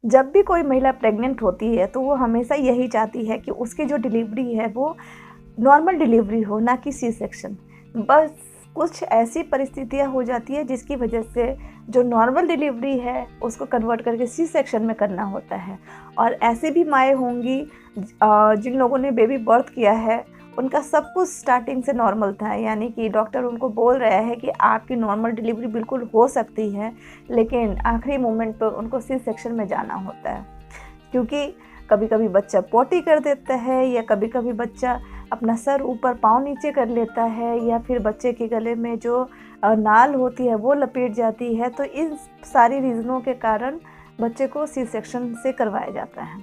जब भी कोई महिला प्रेग्नेंट होती है तो वो हमेशा यही चाहती है कि उसकी जो डिलीवरी है वो नॉर्मल डिलीवरी हो, ना कि सी सेक्शन। बस कुछ ऐसी परिस्थितियाँ हो जाती है जिसकी वजह से जो नॉर्मल डिलीवरी है उसको कन्वर्ट करके सी सेक्शन में करना होता है। और ऐसी भी माएँ होंगी जिन लोगों ने बेबी बर्थ किया है, उनका सब कुछ स्टार्टिंग से नॉर्मल था, यानी कि डॉक्टर उनको बोल रहा है कि आपकी नॉर्मल डिलीवरी बिल्कुल हो सकती है, लेकिन आखिरी मोमेंट पर उनको सी सेक्शन में जाना होता है। क्योंकि कभी कभी बच्चा पोटी कर देता है, या कभी कभी बच्चा अपना सर ऊपर पाँव नीचे कर लेता है, या फिर बच्चे के गले में जो नाल होती है वो लपेट जाती है। तो इन सारी रीज़नों के कारण बच्चे को सी सेक्शन से करवाया जाता है।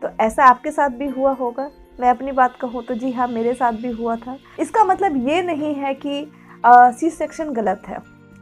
तो ऐसा आपके साथ भी हुआ होगा। मैं अपनी बात कहूँ तो जी हाँ, मेरे साथ भी हुआ था। इसका मतलब ये नहीं है कि सी सेक्शन गलत है।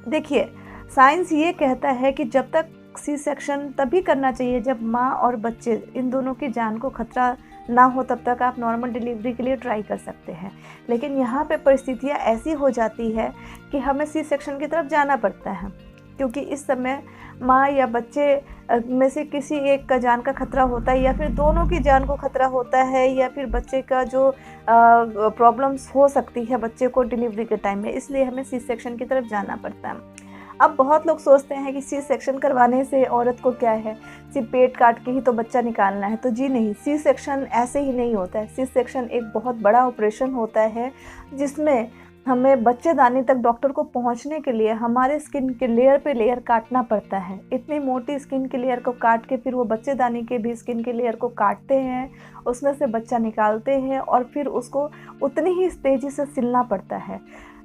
देखिए, साइंस ये कहता है कि जब तक सी सेक्शन तभी करना चाहिए जब माँ और बच्चे इन दोनों की जान को खतरा ना हो, तब तक आप नॉर्मल डिलीवरी के लिए ट्राई कर सकते हैं। लेकिन यहाँ पे परिस्थितियाँ ऐसी हो जाती है कि हमें सी सेक्शन की तरफ जाना पड़ता है, क्योंकि इस समय माँ या बच्चे में से किसी एक का जान का खतरा होता है, या फिर दोनों की जान को खतरा होता है, या फिर बच्चे का जो प्रॉब्लम्स हो सकती है बच्चे को डिलीवरी के टाइम में, इसलिए हमें सी सेक्शन की तरफ जाना पड़ता है। अब बहुत लोग सोचते हैं कि सी सेक्शन करवाने से औरत को क्या है, सिर्फ पेट काट के ही तो बच्चा निकालना है। तो जी नहीं, सी सेक्शन ऐसे ही नहीं होता है। सी सेक्शन एक बहुत बड़ा ऑपरेशन होता है जिसमें हमें बच्चेदानी तक डॉक्टर को पहुंचने के लिए हमारे स्किन के लेयर पे लेयर काटना पड़ता है। इतनी मोटी स्किन के लेयर को काट के फिर वो बच्चेदानी के भी स्किन के लेयर को काटते हैं, उसमें से बच्चा निकालते हैं, और फिर उसको उतनी ही तेज़ी से सिलना पड़ता है।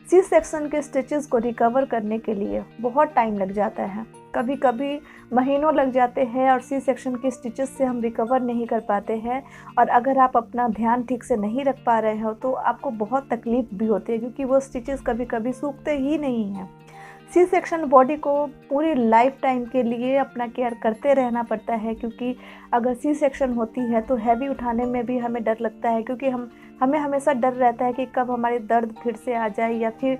सी सेक्शन के स्टिचेस को रिकवर करने के लिए बहुत टाइम लग जाता है, कभी कभी महीनों लग जाते हैं, और सी सेक्शन के स्टिचेस से हम रिकवर नहीं कर पाते हैं। और अगर आप अपना ध्यान ठीक से नहीं रख पा रहे हो तो आपको बहुत तकलीफ भी होती है, क्योंकि वो स्टिचेस कभी कभी सूखते ही नहीं हैं। सी सेक्शन बॉडी को पूरी लाइफ टाइम के लिए अपना केयर करते रहना पड़ता है, क्योंकि अगर सी सेक्शन होती है तो हैवी उठाने में भी हमें डर लगता है, क्योंकि हमें हमेशा डर रहता है कि कब हमारे दर्द फिर से आ जाए, या फिर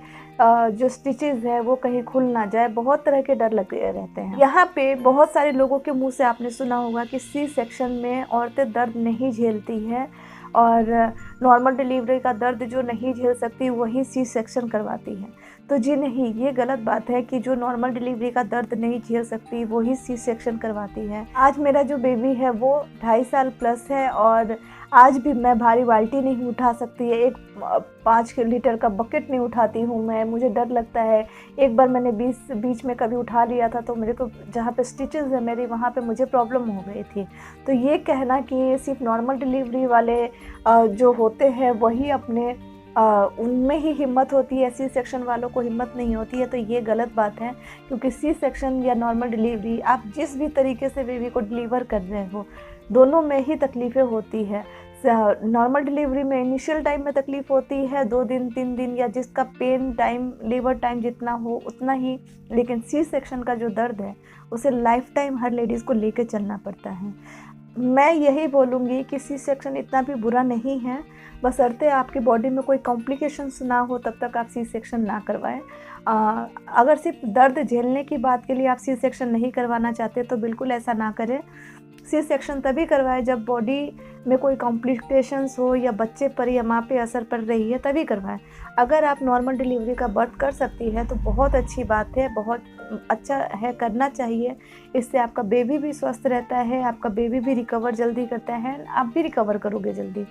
जो स्टिचेस है वो कहीं खुल ना जाए। बहुत तरह के डर लगे रहते हैं। यहाँ पे बहुत सारे लोगों के मुंह से आपने सुना होगा कि सी सेक्शन में औरतें दर्द नहीं झेलती हैं, और नॉर्मल डिलीवरी का दर्द जो नहीं झेल सकती वही सी सेक्शन करवाती हैं। तो जी नहीं, ये गलत बात है कि जो नॉर्मल डिलीवरी का दर्द नहीं झेल सकती वही सी सेक्शन करवाती है। आज मेरा जो बेबी है वो 2.5 साल प्लस है, और आज भी मैं भारी बाल्टी नहीं उठा सकती है, एक 5 लीटर का बकेट नहीं उठाती हूँ मैं, मुझे डर लगता है। एक बार मैंने बीच में कभी उठा लिया था तो मेरे को जहाँ पे स्टिचेस है मेरी, वहाँ पे मुझे प्रॉब्लम हो गई थी। तो ये कहना कि सिर्फ नॉर्मल डिलीवरी वाले जो होते हैं वही अपने उनमें ही हिम्मत होती है, सी सेक्शन वालों को हिम्मत नहीं होती है, तो ये गलत बात है। क्योंकि सी सेक्शन या नॉर्मल डिलीवरी, आप जिस भी तरीके से बेबी को डिलीवर कर रहे हो, दोनों में ही तकलीफ़ें होती है। नॉर्मल डिलीवरी में इनिशियल टाइम में तकलीफ़ होती है, 2 दिन 3 दिन, या जिसका पेन टाइम लेबर टाइम जितना हो उतना ही। लेकिन सी सेक्शन का जो दर्द है उसे लाइफ टाइम हर लेडीज़ को लेके चलना पड़ता है। मैं यही बोलूँगी कि सी सेक्शन इतना भी बुरा नहीं है, बशर्ते आपकी बॉडी में कोई कॉम्प्लिकेशंस ना हो तब तक आप सी सेक्शन ना करवाएं। अगर सिर्फ दर्द झेलने की बात के लिए आप सी सेक्शन नहीं करवाना चाहते तो बिल्कुल ऐसा ना करें। सी सेक्शन तभी करवाएं जब बॉडी में कोई कॉम्प्लिकेशंस हो, या बच्चे पर या माँ पे असर पड़ रही है, तभी करवाएं। अगर आप नॉर्मल डिलीवरी का बर्थ कर सकती है तो बहुत अच्छी बात है, बहुत अच्छा है, करना चाहिए। इससे आपका बेबी भी स्वस्थ रहता है, आपका बेबी भी रिकवर जल्दी करता है, आप भी रिकवर करोगे जल्दी।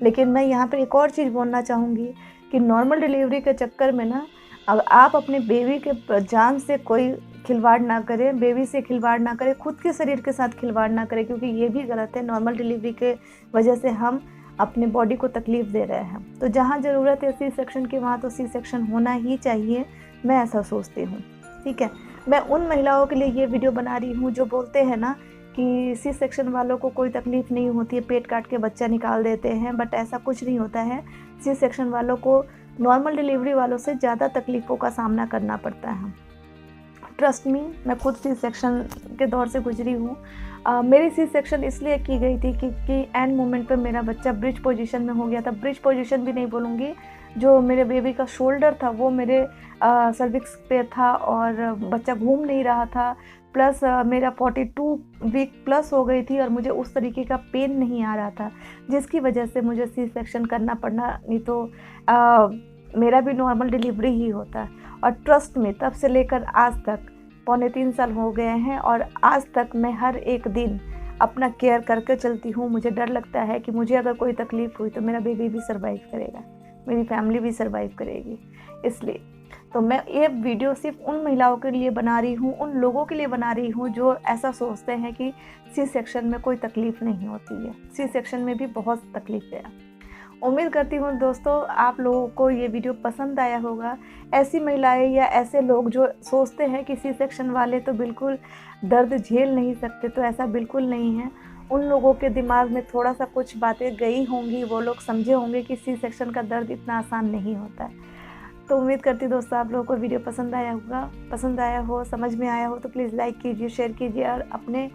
लेकिन मैं यहाँ पर एक और चीज़ बोलना चाहूँगी कि नॉर्मल डिलीवरी के चक्कर में ना, अब आप अपने बेबी के जान से कोई खिलवाड़ ना करें, बेबी से खिलवाड़ ना करें, खुद के शरीर के साथ खिलवाड़ ना करें, क्योंकि ये भी गलत है। नॉर्मल डिलीवरी के वजह से हम अपने बॉडी को तकलीफ़ दे रहे हैं। तो जहाँ ज़रूरत है सी सेक्शन की, वहाँ तो सी सेक्शन होना ही चाहिए, मैं ऐसा सोचती हूँ। ठीक है, मैं उन महिलाओं के लिए ये वीडियो बना रही हूँ जो बोलते हैं ना कि सी सेक्शन वालों को कोई तकलीफ़ नहीं होती है, पेट काट के बच्चा निकाल देते हैं, बट ऐसा कुछ नहीं होता है। सी सेक्शन वालों को नॉर्मल डिलीवरी वालों से ज़्यादा तकलीफ़ों का सामना करना पड़ता है। ट्रस्ट मी, मैं खुद सी सेक्शन के दौर से गुजरी हूँ। मेरी सी सेक्शन इसलिए की गई थी क्योंकि एंड मोमेंट पे मेरा बच्चा ब्रिज पोजीशन में हो गया था। ब्रिज पोजीशन भी नहीं बोलूँगी, जो मेरे बेबी का शोल्डर था वो मेरे सर्विक्स पे था, और बच्चा घूम नहीं रहा था, प्लस मेरा 42 वीक प्लस हो गई थी और मुझे उस तरीके का पेन नहीं आ रहा था, जिसकी वजह से मुझे सी सेक्शन करना पड़ना, नहीं तो मेरा भी नॉर्मल डिलीवरी ही होता। और ट्रस्ट में तब से लेकर आज तक 3.25 साल हो गए हैं और आज तक मैं हर एक दिन अपना केयर करके चलती हूँ। मुझे डर लगता है कि मुझे अगर कोई तकलीफ़ हुई तो मेरा बेबी भी सर्वाइव करेगा, मेरी फैमिली भी सर्वाइव करेगी। इसलिए तो मैं ये वीडियो सिर्फ उन महिलाओं के लिए बना रही हूँ, उन लोगों के लिए बना रही हूँ जो ऐसा सोचते हैं कि सी सेक्शन में कोई तकलीफ़ नहीं होती है। सी सेक्शन में भी बहुत तकलीफ़ है। उम्मीद करती हूँ दोस्तों आप लोगों को ये वीडियो पसंद आया होगा। ऐसी महिलाएं या ऐसे लोग जो सोचते हैं कि सी सेक्शन वाले तो बिल्कुल दर्द झेल नहीं सकते, तो ऐसा बिल्कुल नहीं है। उन लोगों के दिमाग में थोड़ा सा कुछ बातें गई होंगी, वो लोग समझे होंगे कि सी सेक्शन का दर्द इतना आसान नहीं होता है। तो उम्मीद करती हूँ दोस्तों आप लोगों को वीडियो पसंद आया होगा, पसंद आया हो, समझ में आया हो तो प्लीज़ लाइक कीजिए, शेयर कीजिए और अपने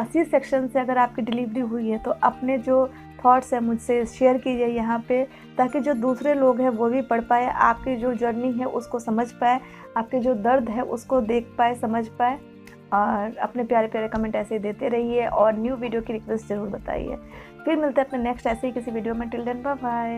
सी सेक्शन से अगर आपकी डिलीवरी हुई है तो अपने जो थॉट्स हैं मुझसे शेयर कीजिए यहाँ पे, ताकि जो दूसरे लोग हैं वो भी पढ़ पाए, आपकी जो जर्नी है उसको समझ पाए, आपके जो दर्द है उसको देख पाए, समझ पाए। और अपने प्यारे प्यारे कमेंट ऐसे ही देते रहिए और न्यू वीडियो की रिक्वेस्ट ज़रूर बताइए। फिर मिलते हैं अपने नेक्स्ट ऐसे ही किसी वीडियो में। Till then bye bye.